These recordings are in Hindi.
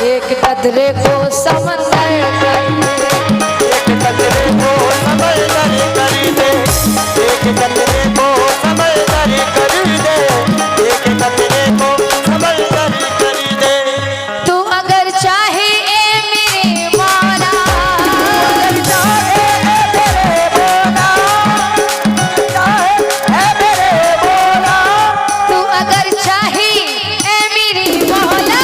एक कतरे को समंदर कर दे, एक कतरे को समंदर कर दे, एक कतरे को समंदर कर दे, एक कतरे को समंदर कर दे। तू अगर चाहे ए मेरे मौला, अगर चाहे ए मेरे मौला, चाहे ए मेरे मौला, तू अगर चाहे ए मेरी मौला,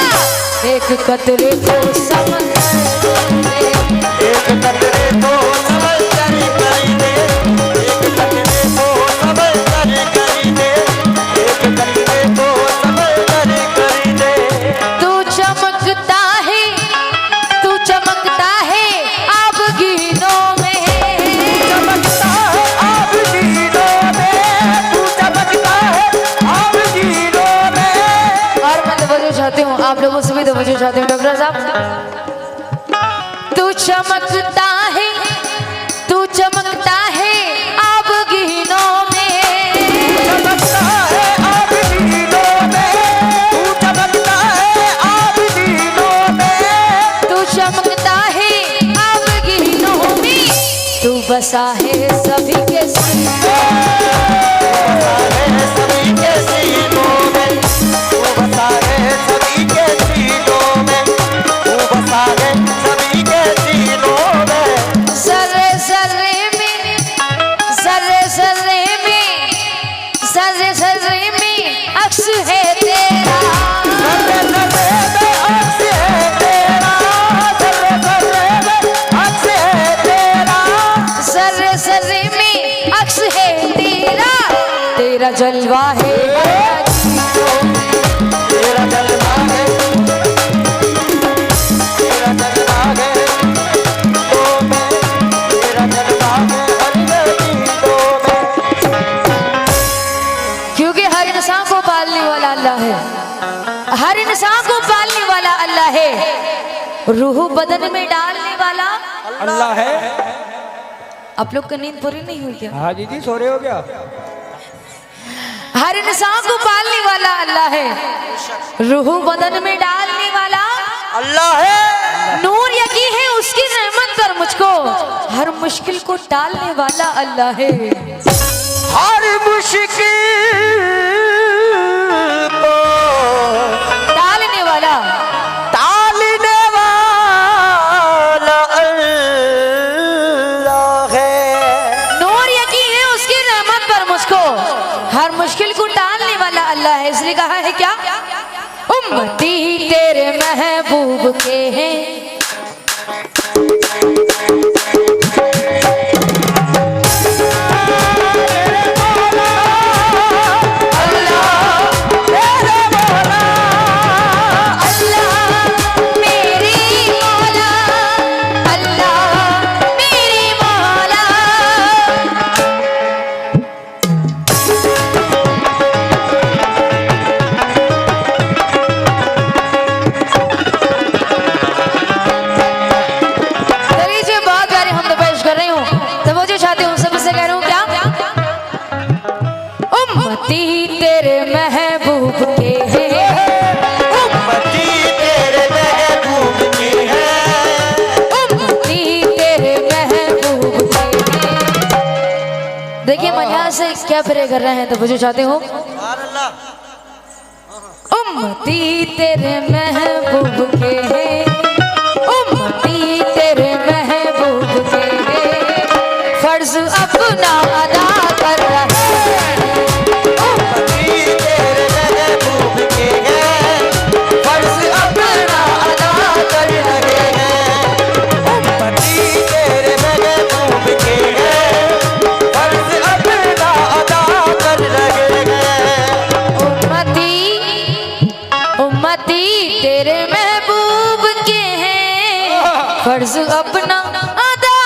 एक कतरे को समंदर कर दे, एक कतरे को समंदर कर दे, एक कतरे को समंदर कर दे, एक कतरे को समंदर कर दे। तू चमकता है, तू चमकता है अब गीनों में, चमकता है आप जीनों में, तू चमकता है आप जीनों में। और मैं तवज्जो चाहती हूँ, आप लोगों से भी तवज्जो चाहती हूँ डॉक्टर साहब। तू चमकता है, तू चमकता है अब गीनों में, चमकता है आप जीनों में, तू चमकता है आप जीनों में। तू चमकता है अब गीनों में, तू बसा है सभी के सीनों में, सभी के सीनों में, तू बसा है सभी के सीनों में, तू बसा है सभी के सीनों में। जर्रे जर्रे में, जर्रे जर्रे में, जर्रे जर्रे में अक्स है तेरा, जर्रे जर्रे में अक्स है तेरा, जर्रे जर्रे में अक्स है तेरा, जर्रे जर्रे में अक्स है तेरा, तेरा जलवा है हर चीजों में, तेरा जलवा है, तेरा जलवा है तो मैं, तेरा जलवा है हर गीतों में। क्योंकि हर इंसान को पालने वाला अल्लाह है, हर इंसान को पालने वाला अल्लाह है, रूह बदन में डालने वाला। अल्लाह है। आप लोग का नींद पूरी नहीं हुई क्या? हाँ जी सो रहे हो क्या? हर इंसान को पालने वाला अल्लाह है, रूह बदन में डालने वाला अल्लाह है। नूर यकी है उसकी रहमत पर मुझको, हर मुश्किल को टालने वाला अल्लाह है, हर मुश्किल को टालने वाला टालने वाला अल्लाह है। नूर यकी है उसकी रहमत पर मुझको, हर मुश्किल को टालने वाला अल्लाह है। इसलिए कहा है क्या, उम्मती तेरे महबूब के हैं, तेरे महबूब के हैं, उम्मती तेरे महबूब की है, उम्मती तेरे महबूब के हैं। देखिए मजा से क्या प्रे कर रहे हैं, तो मुझे चाहते हो उम्मती तेरे महबूब के हैं, उम्मती तेरे महबूब के हैं, फर्ज अपना अदा कर रहे हैं, तेरे महबूब के हैं, फर्ज अपना अदा कर रहे हैं। उम्मती तेरे महबूब के हैं, फर्ज अपना अदा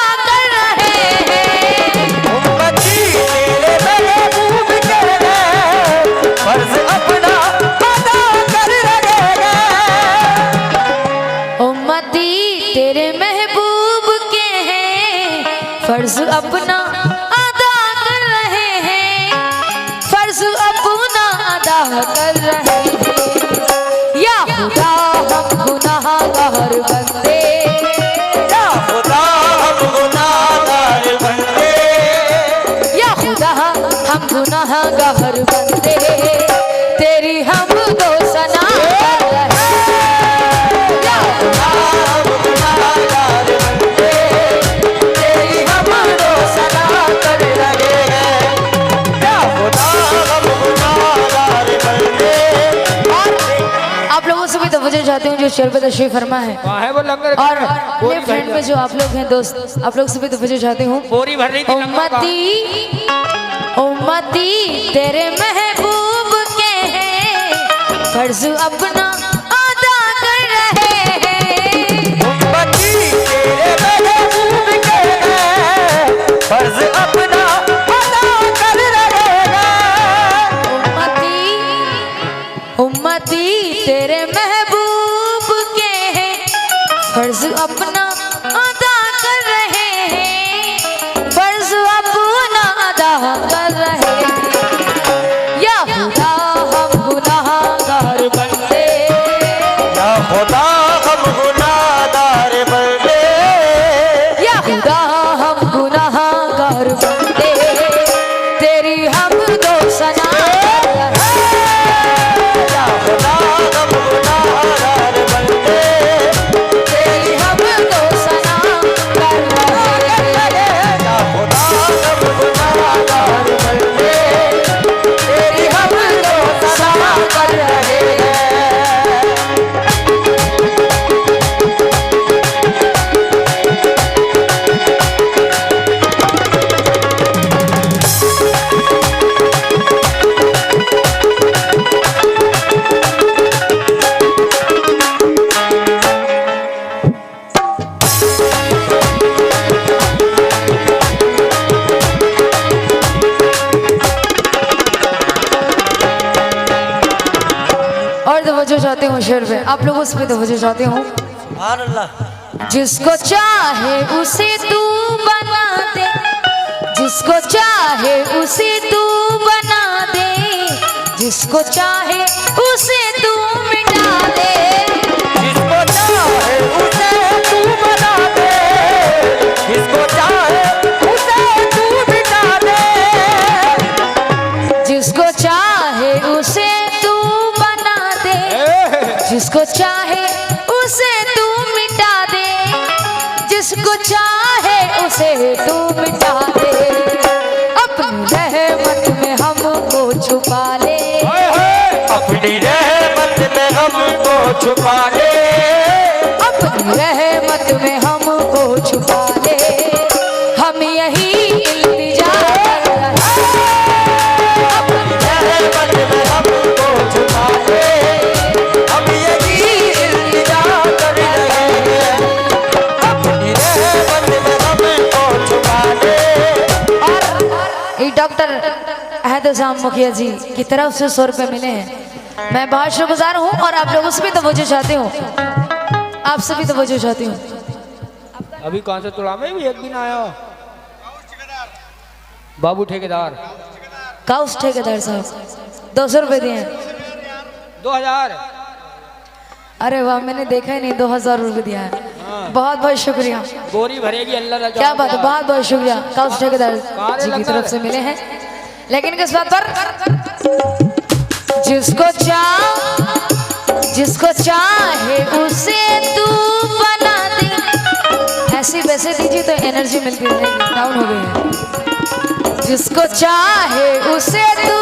कर रहे हैं। उम्मती तेरे महबूब के हैं, फर्ज अपना अदा कर रहे हैं, फर्ज अपना अदा कर रहे हैं। या खुदा हम गुनाहगार शेर पे तशरीफ फरमा है। वहाँ है वो लंगर और बोरी लेफ्ट हैंड में जो आप लोग हैं दोस्त, आप लोग से भी तवज्जो चाहती हूँ। बोरी भर रही थी लंगर का। उम्मती उम्मती तेरे महबूब के हैं, फर्ज अपना अदा कर रहे हैं। उम्मती तेरे महबूब के हैं, फर्ज अपना अदा कर रहे हैं। उम्मती तेरे महबूब के हैं, फर्ज अपना अदा कर रहे हैं, फर्ज अपना अदा कर रहे हैं। या खुदा हम गुनाहगार बंदे, या खुदा हम गुनाहगार बंदे, या खुदा हम गुनाहगार बंदे, तेरी हम दो सना या खुदा हम गुनाहगार बंदे, तेरी हम दो सना कर रहे हैं। या खुदा हम गुनाहगार बंदे, तेरी हम दो सना कर रहे हैं। और तवज्जो चाहती हूँ शेर पे, आप लोग उस पे तवज्जो चाहती हूँ। सुभान अल्लाह। जिसको चाहे उसे तू बना दे, जिसको चाहे उसे तू बना दे, जिसको चाहे उसे तू मिटा दे। जिसको चाहे उसे तू बना दे, जिसको चाहे उसे तू मिटा दे। जिसको चाहे उसे तू बना दे, जिसको चाहे उसे तू मिटा दे, जिसको चाहे उसे तू मिटा दे। अपनी रहमत में हमको छुपा ले, अपनी रहमत में हमको छुपा ले, अपनी रहमत में हमको छुपा ले। हम यही इल्तिजा कर रहे हैं। अपनी रहमत में हमको छुपा ले, हम यही इल्तिजा कर रहे हैं। अपनी रहमत में हमको छुपा ले। और ये डॉक्टर एहतशाम मुखिया जी की तरफ से 100 रुपये मिले हैं। मैं बहुत शुक्रगुजार हूँ और आप लोगों से भी तवज्जो चाहती हूँ, आप से भी तवज्जो चाहती हूँ। अभी कौन सा तुड़ा में भी एक दिन आया बाबू ठेकेदार काउस ठेकेदार साहब 200 रुपये दिए हैं। 2000 अरे वाह, मैंने देखा ही नहीं, 2000 रुपये दिया है। बहुत बहुत शुक्रिया, बोरी भरेगी अल्लाह रजा। क्या बात है, बहुत बहुत शुक्रिया। काउस ठेकेदार जी की तरफ से मिले हैं। लेकिन किस बात पर, जिसको चाहे उसे तू बना दे। ऐसे वैसे दीजिए तो एनर्जी मिलती रहेगी, डाउन हो गई है। जिसको चाहे उसे तू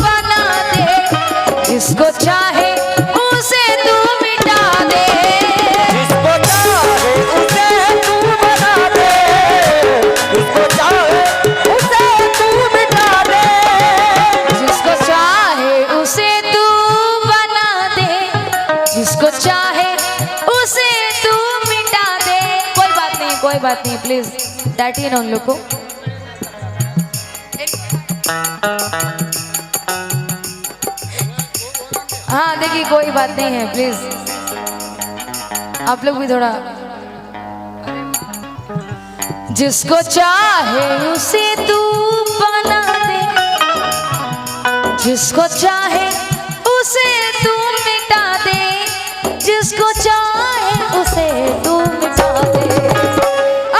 बना दे, जिसको चाहे उसे तू मिटा दे। जिसको चाहे उसे तू बना दे, जिसको चाहे उसे तू मिटा दे। जिसको चाहे उसे तू बना दे, जिसको चाहे उसे तू मिटा दे। कोई बात नहीं, कोई बात नहीं, प्लीज डांटिए ना उन लोग को। हाँ देखिए, कोई बात नहीं है, प्लीज आप लोग भी थोड़ा। जिसको चाहे उसे तू बना दे, जिसको चाहे उसे तू मिटा दे, जिसको चाहे उसे तू मिटा दे।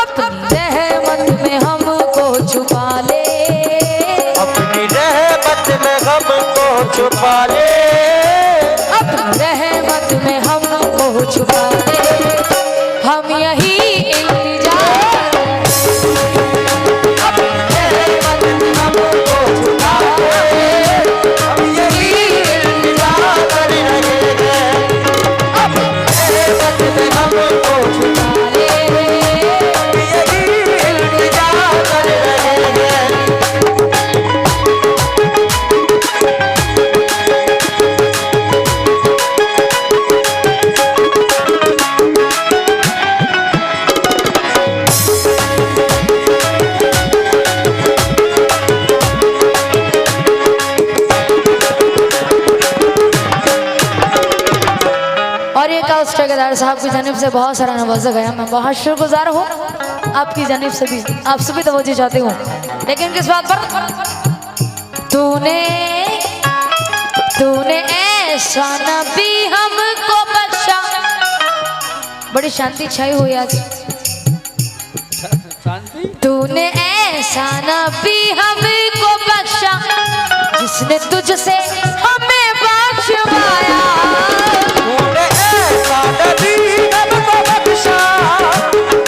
अपनी रहमत में हमको छुपा ले, अपनी रहमत में हमको छुपा ले, अपनी रहमत में हमको छुपा ले। हम यही इल्तिजा हम यही इल्तिजा कर रहे हैं। जानिब से बहुत सारा नवाजा गया, मैं बहुत शुक्रगुजार हूँ आपकी जानिब से भी, आपसे भी तवज्जो चाहती हूँ। लेकिन किस बात पर? तूने ऐसा नबी हमको बख्शा। बड़ी शांति छाई हुई आज। शांति। तूने ऐसा नबी हमको बख्शा जिसने तुझसे हमें बख्शवाया। तूने ऐसा नबी हमको बख्शा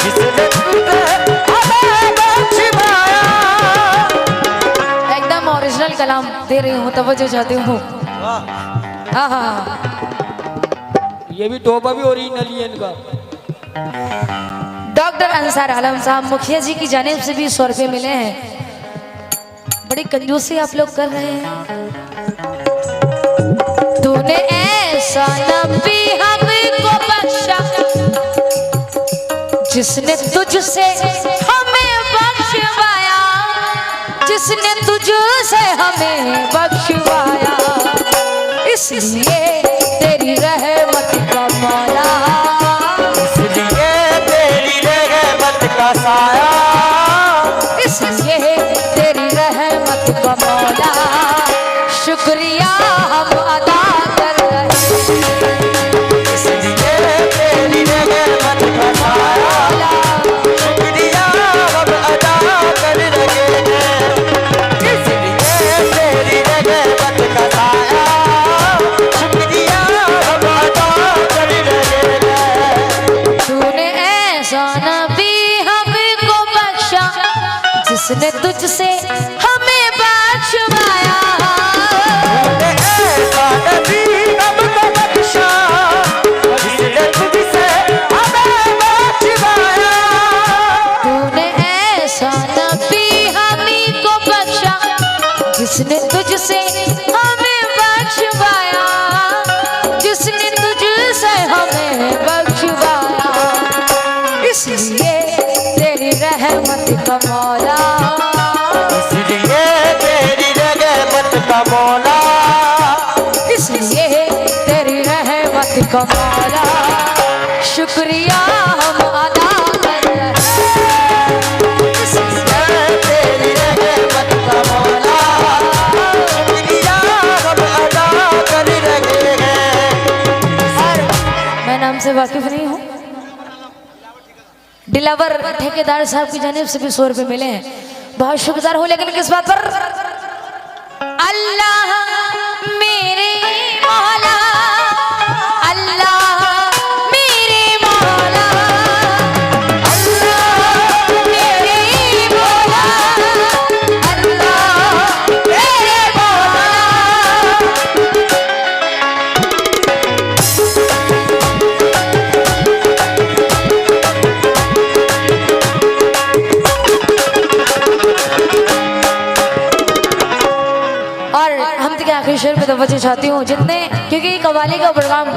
जिसने तुझे हमें बख्शवाया। एकदम ओरिजिनल कलाम दे रही हूँ, तवज्जो चाहती हूँ। हाँ हाँ, ये भी तोहफा भी ओरिजिनल ही है इनका। डॉक्टर अंसार आलम साहब मुखिया जी की जानिब से भी 100 रुपये मिले हैं। बड़ी कंजूसी आप लोग कर रहे हैं। तूने ऐसा नबी हमको बख्शा जिसने तुझसे हमें बख्शवाया, जिसने तुझसे हमें बख्शवाया। इसलिए तेरी रहमत का मौला, इसलिए तेरी रहमत का साया, इसलिए तेरी रहमत का मौला, शुक्रिया हम अदा कर रहे हैं। इसलिए तेरी रहमत का साया, शुक्रिया हम अदा कर रहे हैं। इसलिए तेरी रहमत का साया, शुक्रिया हम अदा कर रहे हैं। तूने ऐसा नबी हमको बख्शा जिसने तुझसे हमें बख्शवाया। तूने ऐसा नबी हमको बख्शा जिसने तुझसे हमें बख्शवाया। तूने ऐसा नबी हमको बख्शा जिसने तुझसे हमें बख्शवाया, जिसने तुझसे हमें बख्शवाया। इसलिए तेरी रहमत का मौला, इसलिए तेरी रहमत का मौला, इसलिए तेरी रहमत का मौला, शुक्रिया हम अदा कर रहे हैं। इसलिए तेरी रहमत का मौला, शुक्रिया हम अदा कर रहे हैं। मैं नाम से वाकिफ नहीं हूँ। दिलावर ठेकेदार साहब की जानिब से भी 100 रुपये मिले हैं, बहुत शुक्रगुजार हूँ। लेकिन किस बात पर? अल्लाह मेरे मौला, अल्लाह मेरे मौला, अल्लाह मेरे मौला, अल्लाह मेरे मौला। और हम के आखिरी शेर पे तवज्जो चाहती हूँ, जितने क्योंकि कव्वाली का प्रोग्राम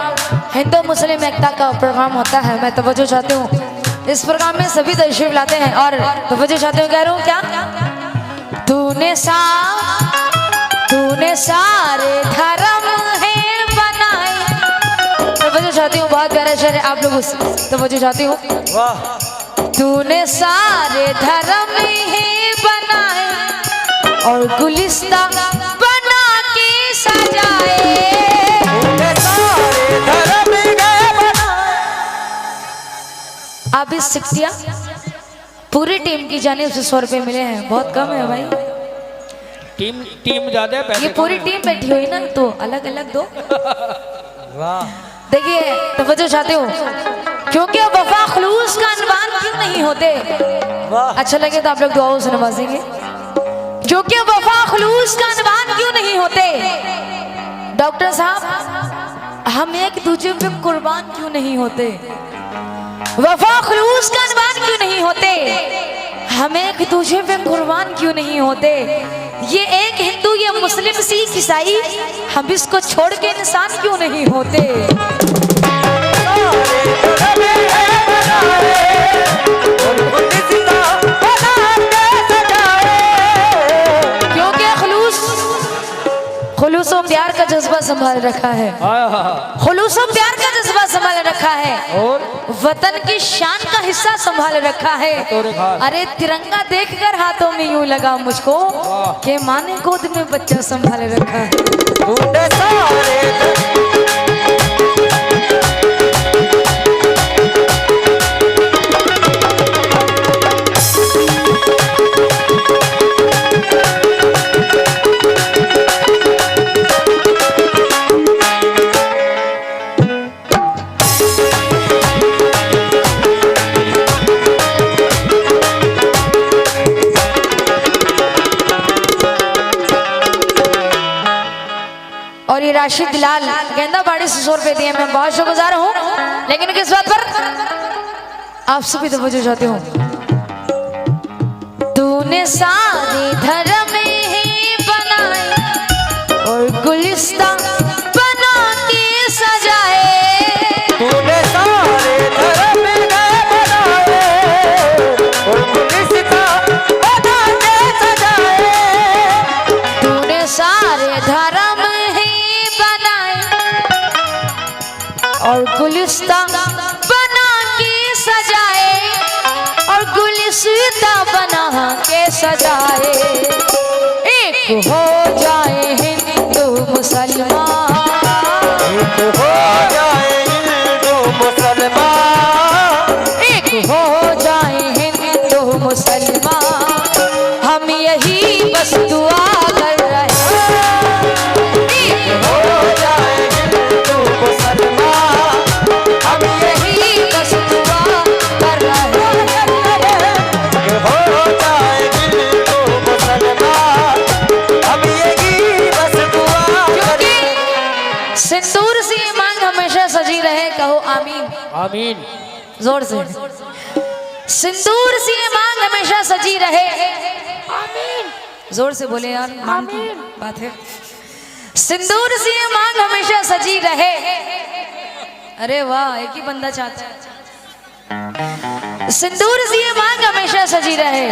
हिंदू मुस्लिम एकता का प्रोग्राम होता है, मैं तवज्जो चाहती हूँ इस प्रोग्राम में सभी तशरीफ लाते हैं। और तवज्जो चाहती हूँ, कह रहा हूँ क्या? तूने सारे धर्म है बनाए। तवज्जो चाहती हूँ, बहुत प्यारा शेर है, आप लोग तवज्जो चाहती हूँ। तूने सारे धर्म है बनाए और गुलिस्ता बना के सजाए। तूने सारे धर्म गए बनाए। आप इस सिक्तिया पूरी टीम की जानिब से 100 रुपये मिले हैं, बहुत कम है भाई। टीम ज्यादा है, पैसे ये पूरी टीम बैठी हुई ना, तो अलग अलग दो। देखिए तवज्जो चाहते हो, क्योंकि वफा खलूस का अनवान क्यों नहीं होते? अच्छा लगे तो आप लोग दुआओं से नवाजेंगे। क्योंकि वफा खलूस का अनवान क्यों नहीं होते? डॉक्टर साहब हम एक दूसरे पे कुर्बान क्यों नहीं होते? वफा खलूस का अनवान क्यों नहीं होते? हम एक दूसरे पे कुर्बान क्यों नहीं होते? ये एक हिंदू, ये मुस्लिम, सिख, ईसाई, हम इसको छोड़ के इंसान क्यों नहीं होते? क्योंकि खुलूस और प्यार का जज्बा संभाल रखा है। खुलूस और प्यार का जज्बा संभाल रखा है और वतन की शान का हिस्सा संभाल रखा है। तोरे खास। अरे तिरंगा देखकर हाथों में यूं लगा मुझको कि माँ ने गोद में बच्चा संभाल रखा है। तूने सारे और ये राशिद लाल गेंदा बाड़ी से 100 रुपए दिए, मैं बहुत शुक्रगुजार हूँ। लेकिन किस बात पर आपसे भी तवज्जो चाहती हूँ। तूने सारे धर्म ही बनाए और गुलिस्ता बना के सजाए। तूने सारे धर्म बनाए और गुलिस्ता बना के सजाए। तूने सारे धर्म और गुलिस्ता बना के सजाए और गुलिस्ता बना के सजाए। एक हो जाए हिंदू मुसलमान, एक हो जाए हिंदू मुसलमान, एक हो जाए हिंदू मुसलमान, हम यही बस दुआ कर रहे हैं। एक हो जाए हिंदू मुसलमान, हम यही बस दुआ कर रहे हैं। हो जाए हिंदू मुसलमान, हम यही बस दुआ करें। सिंदूर से ये मांग हमेशा सजी रहे, कहो आमीन आमीन। जोर से। सिंदूर से ये मांग हमेशा सजी रहे, आमीन जोर से बोले यार, मांग की बात है। सिंदूर से ये मांग हमेशा सजी रहे। अरे वाह, एक ही बंदा चाहता है। सिंदूर से ये मांग हमेशा सजी रहे,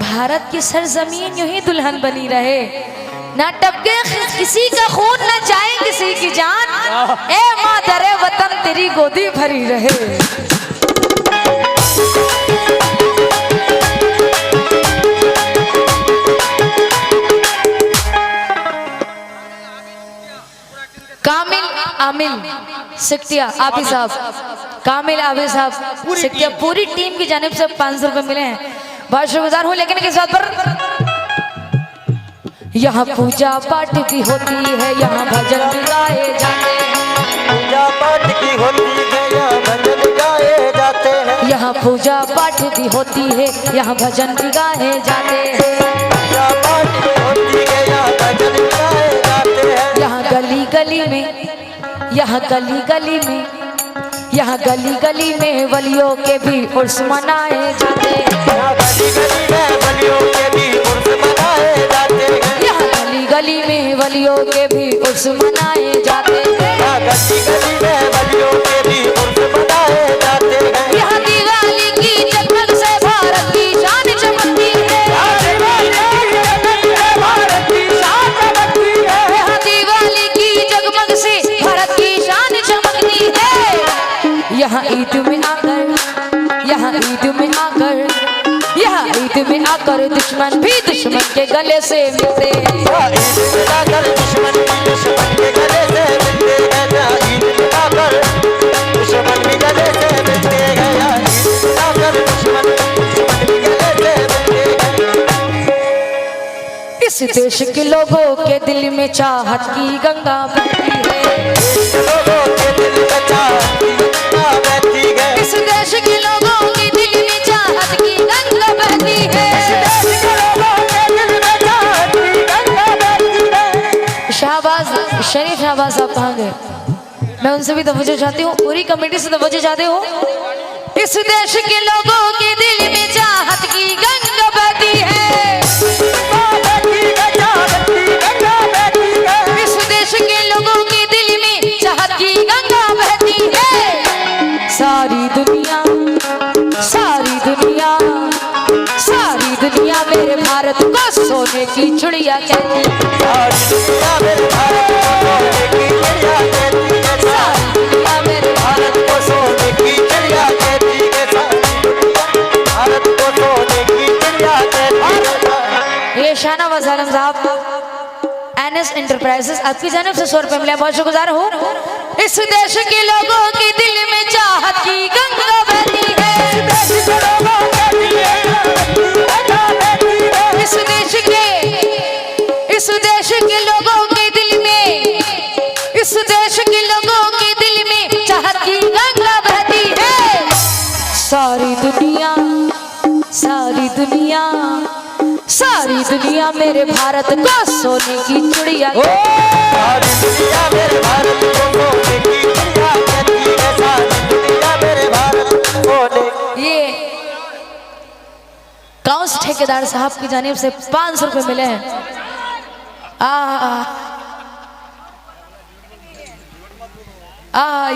भारत की सरजमीन यूं ही दुल्हन बनी रहे। ना टपके किसी का खून, ना जाए किसी की जान, ए मादरे वतन तेरी गोदी भरी रहे। कामिल आमिल सिकटिया आबी साहब, कामिल आबी साहब सिकटिया, पूरी टीम की जानिब से 500 रुपए मिले हैं, बहुत शुक्रगुजार हूँ। लेकिन किस बात पर यहाँ पूजा पाठ भी होती है, यहाँ भजन भी गाए जाते हैं। पूजा पाठ की होती है, यहाँ भजन गाए जाते हैं। यहाँ पूजा पाठ भी होती है, यहाँ भजन भी गाए जाते हैं। पूजा पाठ की होती है, यहाँ भजन गाए जाते हैं। यहाँ गली गली में, यहाँ गली गली में, यहाँ गली गली में वलियों के भी उर्स मनाए जाते हैं। यहाँ गली गली में वलियों के भी उर्स मनाए जाते हैं। यहाँ गली गली में वलियों के भी उर्स मनाए जाते हैं। यहाँ गली गली में वलियों के भी उर्स मनाए जाते हैं। यहाँ दिवाली की जगमग से भारत की शान चमकती है। यहाँ दिवाली की भारत की शान चमकती है। यहाँ दिवाली की जगमग से भारत की शान चमकती है। यहाँ ईद में आकर, यहाँ ईद में आकर, यहाँ ईद में आकर दुश्मन भी दुश्मन के गले से मिलते हैं। यहाँ ईद मिलाकर दुश्मन भी दुश्मन के गले से मिलते हैं। यहाँ ईद मिलाकर दुश्मन भी गले से मिलते हैं। यहाँ ईद मिलाकर दुश्मन भी गले से मिलते हैं। इस देश के लोगों के दिल में चाहत की गंगा बहती है। लोगों के दिल में चाहत की गंगा बहती है। इस देश के लोगों के दिल में चाहत की गंगा बहती है। देश के लोगों के दिल में चाहत की गंगा बहती है। शाहबाज शरीफ शाहबाज साहब कहाँ गए? मैं उनसे भी तवज्जो चाहती हूँ, पूरी कमेटी से तवज्जो चाहती हूँ। इस देश के लोगों के दिल में चाहत की गंगा बहती है। इस देश के लोगों के दिल में चाहत की गंगा बहती है। सारी दुनिया, सारी दुनिया, सारी दुनिया मेरे भारत को सोने की चिड़िया कहती है। सारी दुनिया मेरे भारत को सोने की चिड़िया कहती है। सारी दुनिया मेरे भारत एंटरप्राइजेस आपकी जानिब से 100 रुपए मिले, बहुत शुक्रगुजार हूँ। इस देश के लोगों के दिल में चाहत की गंगा बहती है, इस देश के लोगों के दिल में, इस देश के लोगों के दिल में चाहत की गंगा बहती है। सारी दुनिया, सारी दुनिया, सारी दुनिया मेरे भारत को सोने की चिड़िया, सारी दुनिया मेरे भारत को सोने की चिड़िया कहती है, सारी दुनिया मेरे भारत को सोने। ये काउंस ठेकेदार साहब की जानिब से 500 रुपए मिले हैं।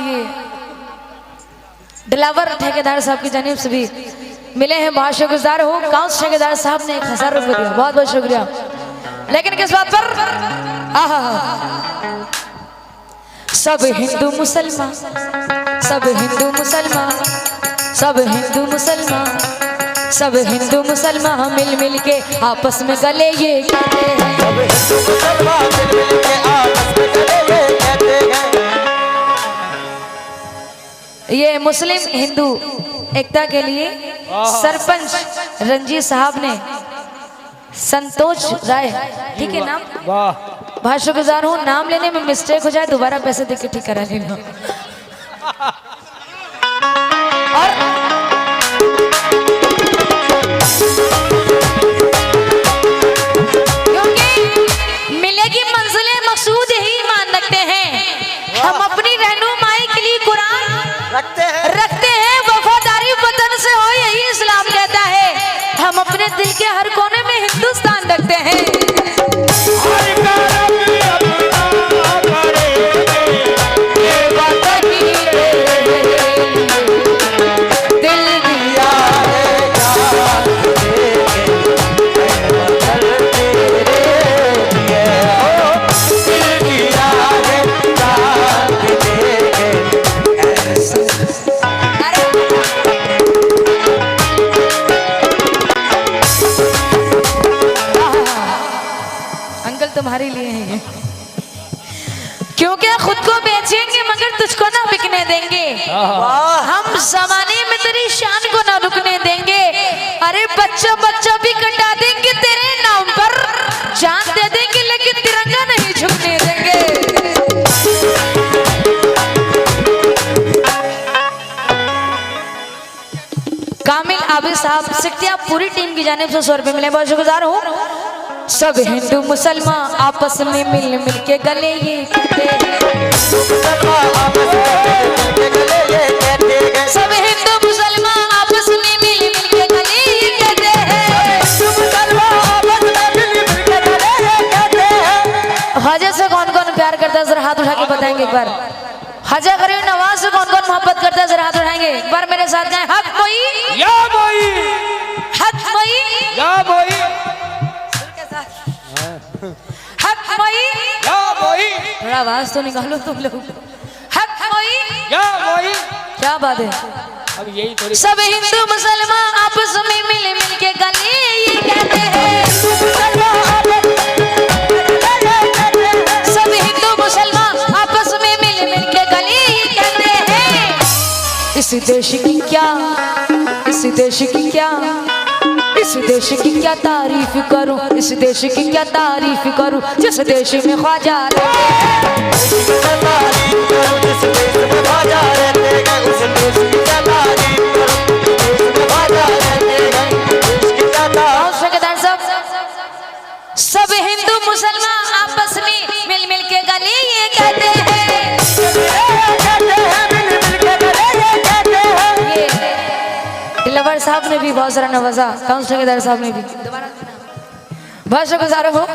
ये डिलावर ठेकेदार साहब की जानिब से भी मिले हैं, बहुत शुक्रगुजार हूँ। काउंस ठेकेदार साहब ने 1000 रुपए दिया, बहुत बहुत शुक्रिया। लेकिन किस बात पर? सब हिंदू मुसलमान, सब हिंदू मुसलमान, सब हिंदू मुसलमान, सब हिंदू मुसलमान मिल मिल के आपस में गले ये कहते हैं, सब हिंदू मुसलमान मिल मिल के आपस में गले ये कहते हैं। ये मुस्लिम हिंदू एकता के लिए सरपंच रंजीत साहब ने, संतोष राय, ठीक है नाम, वाह बहुत शुक्रगुजार हूँ। नाम लेने में मिस्टेक हो जाए दोबारा पैसे देके ठीक करा लेना। और क्योंकि मिलेगी मंजिले मकसूद ही मान रखते हैं, हम अपनी रहनुमाई के लिए कुरान रखते हैं, वफादारी वतन से हो यही इस्लाम कहता है, हम अपने दिल के हर कोने में हिंदुस्तान रखते हैं। तुम्हारे लिए है ये, क्योंकि खुद को बेचेंगे मगर तुझको ना बिकने देंगे, हम जमाने में तेरी शान को ना रुकने देंगे। अरे बच्चा बच्चा भी कटा देंगे तेरे नाम पर, जान दे देंगे लेकिन तिरंगा नहीं झुकने देंगे। कामिल आबिद साहब सिकटिया पूरी टीम की जानिब से 100 रुपए मिले, बहुत शुक्रगुजार हूँ। सब हिंदू मुसलमान आपस में मिल मिल के गले ये कहते हैं, सब हिंदू मुसलमान आपस में मिल मिल के गले ये कहते हैं। ख्वाजा से कौन कौन प्यार करता है जरा हाथ उठा के बताएंगे एक बार। ख्वाजा गरीब नवाज से कौन कौन मोहब्बत करता है जरा हाथ उठाएंगे एक बार मेरे साथ गाएं, हक मोई या मोई, हक मोई या मोई, हक मोई या मोई, थोड़ा आवाज तो निकालो तुम लोग। हक मोई या मोई, क्या बात है। अब यही थोड़ी सब हिंदू मुसलमान आपस में मिल मिल के गले ये कहते हैं, सब हिंदू मुसलमान आपस में मिल मिल के गले ये कहते हैं। इस देश की क्या, इस देश की क्या, इस देश की क्या तारीफ करूं, इस देश की क्या तारीफ करूं, जिस देश में ख्वाजा सब हिंदू मुसलमान आपस में मिल मिल के गले ये कहते हैं, दिलवर साहब ने भी बहुत सारा नवाजा, काउंस ठेकेदार साहब ने भी बहुत शुक्रगुजार हो।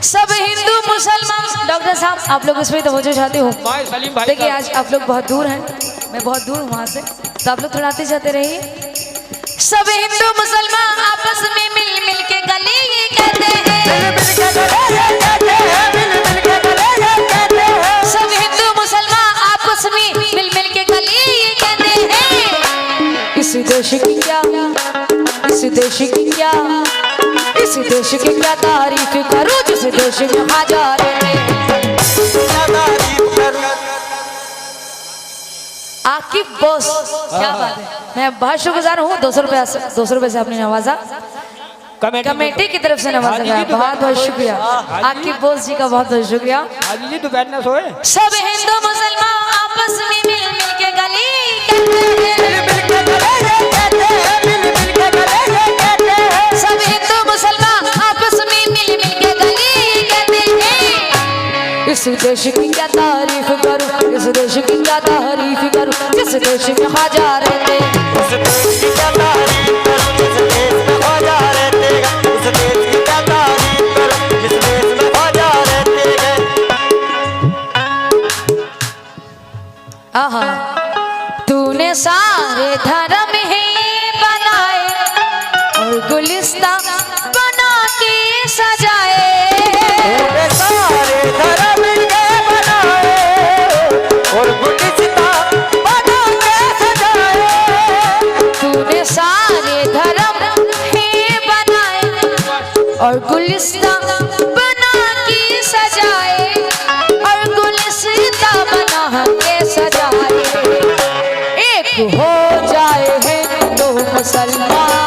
सब हिंदू मुसलमान, डॉक्टर साहब आप लोग उसमें तवज्जो चाहते हो, भाई सलीम भाई देखिए आज आप लोग बहुत दूर हैं, मैं बहुत दूर हूँ वहाँ से, तो आप लोग थोड़ा आते जाते रहिए। सब हिंदू मुसलमान आपस में मिल मिल के गले ये कहते हैं, सब हिंदू मुसलमान आपस में मिल मिल के गले ये कहते हैं। इस देश की क्या, इस देश की क्या, इस जिस देश की क्या तारीफ करूं, जिस देश में हजार क्या तारीफ करूं। आकिब बॉस, क्या बात है। मैं बहुत शुक्रगुजार हूँ, 200 रुपये से आपने नवाजा, कमेटी की तरफ से नवाजा हाजी गया, जी, बहुत बहुत शुक्रिया। हाजी। आकिब बॉस जी का बहुत बहुत शुक्रिया। हाजी जी दोपहर न सोए। सब हिंदू मुसलमान आपस में मिल मिल के गली कहते हैं, सब हिंदू मुसलमान आपस में मिल मिल के गली कहते हैं। इस देश की क्या तारीफ करूं, इस देश की क्या तारीफ करूं, जिस देश में ख्वाजा रहते हैं। उस देश की क्या तारीफ करूं, जिस देश में ख्वाजा रहते हैं। उस देश की क्या तारीफ करूं, जिस देश में ख्वाजा रहते हैं। आहा, तूने सारे धर्म ही बनाए और गुलिस्ता बना के सजाए। तूने सारे धर्म के बनाए और गुलिस्ता बना के सजाए। तूने सारे धर्म ही बनाए और गुलिस्ता बना के सजाए, और गुलिस्ता बना के सजाए। एक हो जाए हिंदू मुसलमान,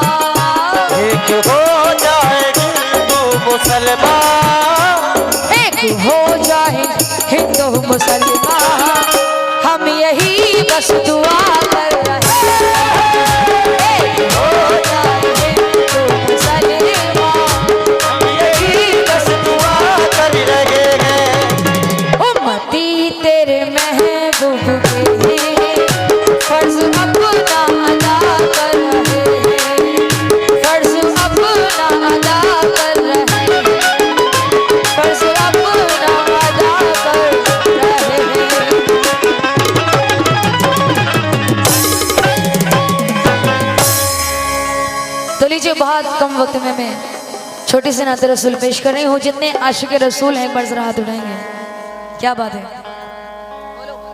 एक हो जाएगी तू मुसलमान। एक हो जाए हिंदू मुसलमान, हम यही बस दुआ कर रहे हैं। एक हो जाए हिंदू मुसलमान, हम यही बस दुआ कर रहे हैं। उम्मती तेरे महबूब के फर्ज अपना अदा कर रहे हैं, फर्ज अपना अदा कर रहे हैं, फर्ज अपना अदा कर रहे हैं। तो लीजिए, बहुत कम वक्त में मैं छोटी सी नाते रसूल पेश कर रही हूँ। जितने आशिक रसूल हैं एक बार जरा हाथ उठाएंगे। क्या बात है।